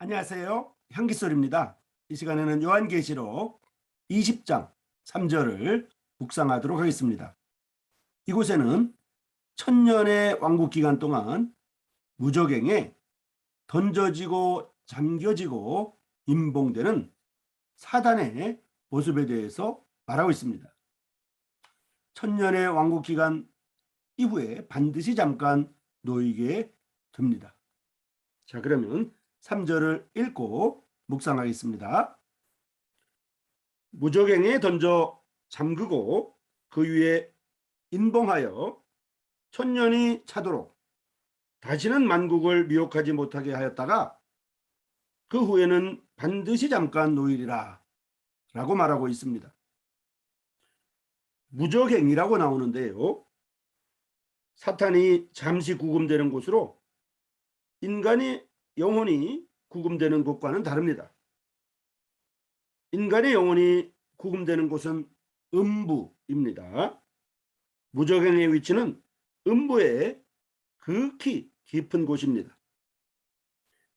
안녕하세요. 향기솔입니다. 이 시간에는 요한계시록 20장 3절을 묵상하도록 하겠습니다. 이곳에는 천년의 왕국 기간 동안 무적행에 던져지고 잠겨지고 임봉되는 사단의 모습에 대해서 말하고 있습니다. 천년의 왕국 기간 이후에 반드시 잠깐 놓이게 됩니다. 자, 그러면 3절을 읽고 묵상하겠습니다. 무적행에 던져 잠그고 그 위에 인봉하여 천년이 차도록 다시는 만국을 미혹하지 못하게 하였다가 그 후에는 반드시 잠깐 놓이리라 라고 말하고 있습니다. 무적행이라고 나오는데요, 사탄이 잠시 구금되는 곳으로 인간이 영혼이 구금되는 곳과는 다릅니다. 인간의 영혼이 구금되는 곳은 음부입니다. 무적행의 위치는 음부의 극히 깊은 곳입니다.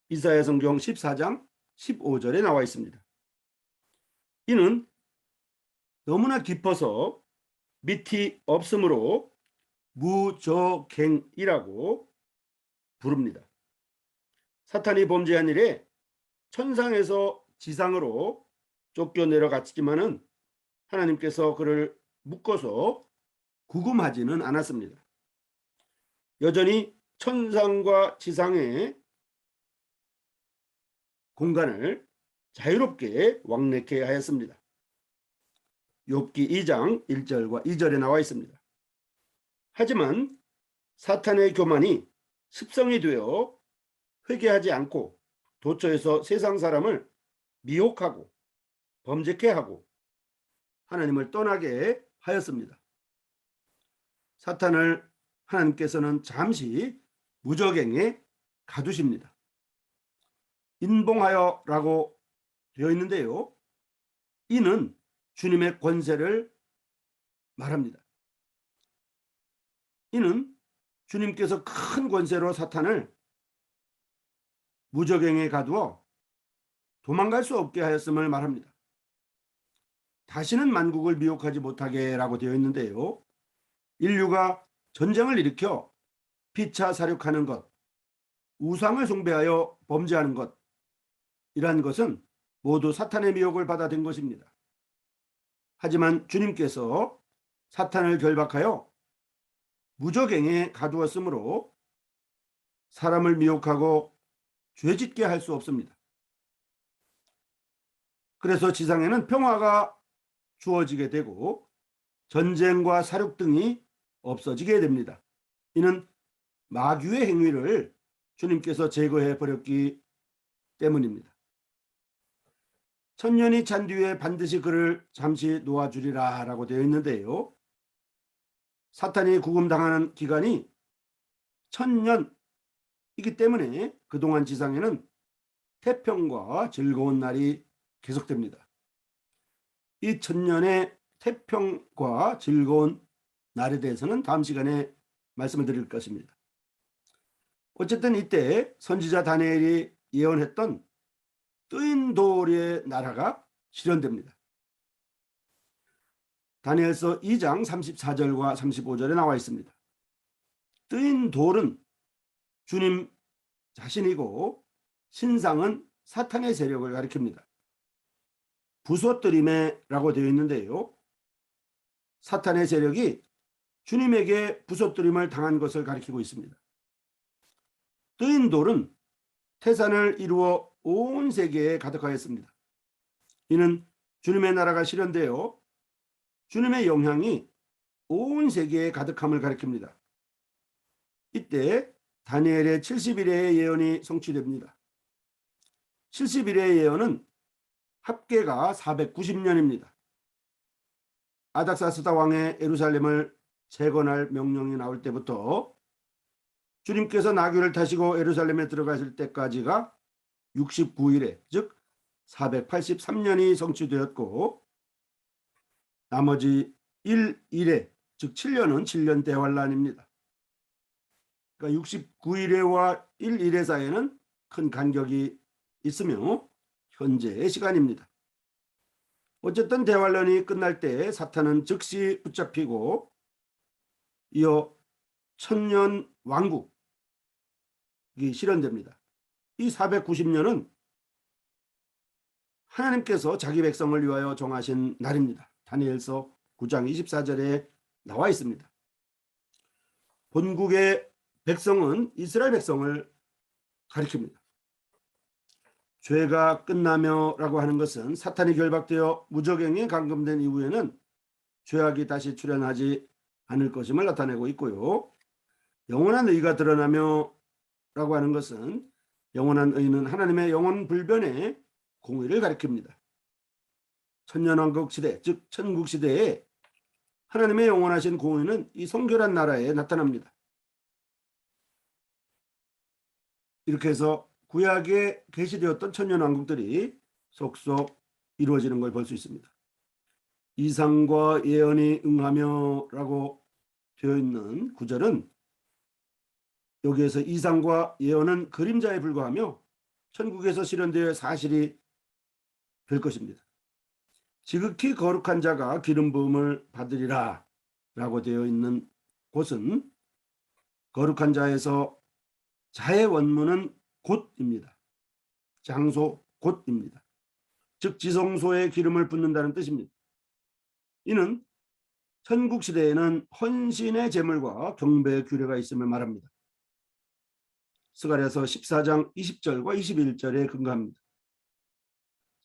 이사야 성경 14장 15절에 나와 있습니다. 이는 너무나 깊어서 밑이 없으므로 무적행이라고 부릅니다. 사탄이 범죄한 일에 천상에서 지상으로 쫓겨 내려갔지만은 하나님께서 그를 묶어서 구금하지는 않았습니다. 여전히 천상과 지상의 공간을 자유롭게 왕래케 하였습니다. 욥기 2장 1절과 2절에 나와 있습니다. 하지만 사탄의 교만이 습성이 되어 회개하지 않고 도처에서 세상 사람을 미혹하고 범죄케 하고 하나님을 떠나게 하였습니다. 사탄을 하나님께서는 잠시 무적행에 가두십니다. 인봉하여라고 되어 있는데요, 이는 주님의 권세를 말합니다. 이는 주님께서 큰 권세로 사탄을 무적행에 가두어 도망갈 수 없게 하였음을 말합니다. 다시는 만국을 미혹하지 못하게 라고 되어 있는데요, 인류가 전쟁을 일으켜 피차 사륙하는 것, 우상을 숭배하여 범죄하는 것, 이러한 것은 모두 사탄의 미혹을 받아 된 것입니다. 하지만 주님께서 사탄을 결박하여 무적행에 가두었으므로 사람을 미혹하고 죄짓게 할 수 없습니다. 그래서 지상에는 평화가 주어지게 되고 전쟁과 사륙 등이 없어지게 됩니다. 이는 마귀의 행위를 주님께서 제거해 버렸기 때문입니다. 천년이 찬 뒤에 반드시 그를 잠시 놓아주리라 라고 되어 있는데요, 사탄이 구금당하는 기간이 천년이기 때문에 그동안 지상에는 태평과 즐거운 날이 계속됩니다. 이 천년의 태평과 즐거운 날에 대해서는 다음 시간에 말씀을 드릴 것입니다. 어쨌든 이때 선지자 다니엘이 예언했던 뜨인 돌의 나라가 실현됩니다. 다니엘서 2장 34절과 35절에 나와 있습니다. 뜨인 돌은 주님 자신이고 신상은 사탄의 세력을 가리킵니다. 부서뜨림에라고 되어 있는데요, 사탄의 세력이 주님에게 부서뜨림을 당한 것을 가리키고 있습니다. 뜨인 돌은 태산을 이루어 온 세계에 가득하였습니다. 이는 주님의 나라가 실현되어 주님의 영향이 온 세계에 가득함을 가리킵니다. 이때 다니엘의 70일의 예언이 성취됩니다. 70일의 예언은 합계가 490년입니다. 아닥사스다 왕의 예루살렘을 재건할 명령이 나올 때부터 주님께서 나귀를 타시고 예루살렘에 들어가실 때까지가 69일에 즉 483년이 성취되었고, 나머지 1일에 즉 7년은 7년 대환란입니다. 그러니까 69일에와 1일에 사이에는 큰 간격이 있으며 현재의 시간입니다. 어쨌든 대환란이 끝날 때 사탄은 즉시 붙잡히고 이어 천년 왕국이 실현됩니다. 이 490년은 하나님께서 자기 백성을 위하여 정하신 날입니다. 다니엘서 9장 24절에 나와 있습니다. 본국의 백성은 이스라엘 백성을 가리킵니다. 죄가 끝나며 라고 하는 것은 사탄이 결박되어 무저갱에 감금된 이후에는 죄악이 다시 출현하지 않을 것임을 나타내고 있고요. 영원한 의가 드러나며 라고 하는 것은 영원한 의는 하나님의 영원 불변의 공의를 가리킵니다. 천년왕국 시대, 즉 천국 시대에 하나님의 영원하신 공의는 이 성결한 나라에 나타납니다. 이렇게 해서 구약에 계시되었던 천년왕국들이 속속 이루어지는 걸 볼 수 있습니다. 이상과 예언이 응하며 라고 되어 있는 구절은 여기에서 이상과 예언은 그림자에 불과하며 천국에서 실현되어 사실이 될 것입니다. 지극히 거룩한 자가 기름 부음을 받으리라 라고 되어 있는 곳은 거룩한 자에서 자의 원문은 곧입니다. 장소 곧입니다. 즉 지성소에 기름을 붓는다는 뜻입니다. 이는 천국 시대에는 헌신의 제물과 경배의 규례가 있음을 말합니다. 스가랴서 14장 20절과 21절에 근거합니다.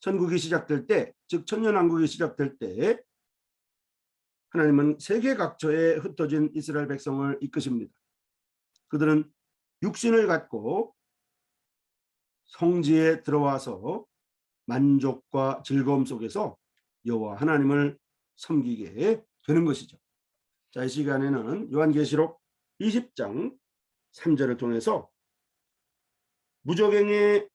천국이 시작될 때, 즉 천년왕국이 시작될 때 하나님은 세계 각처에 흩어진 이스라엘 백성을 이끄십니다. 그들은 육신을 갖고 성지에 들어와서 만족과 즐거움 속에서 여호와 하나님을 섬기게 되는 것이죠. 자, 이 시간에는 요한계시록 20장 3절을 통해서 무저갱에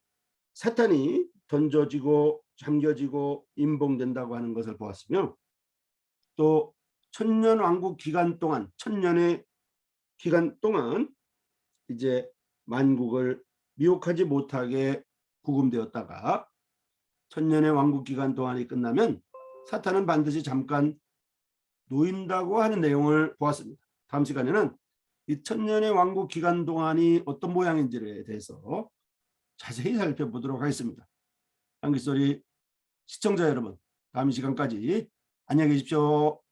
사탄이 던져지고 잠겨지고 임봉된다고 하는 것을 보았으며 또 천년왕국 기간 동안 천년의 기간 동안 이제 만국을 미혹하지 못하게 구금되었다가 천년의 왕국 기간 동안이 끝나면 사탄은 반드시 잠깐 놓인다고 하는 내용을 보았습니다. 다음 시간에는 이 천년의 왕국 기간 동안이 어떤 모양인지에 대해서 자세히 살펴보도록 하겠습니다. 한글소리 시청자 여러분, 다음 시간까지 안녕히 계십시오.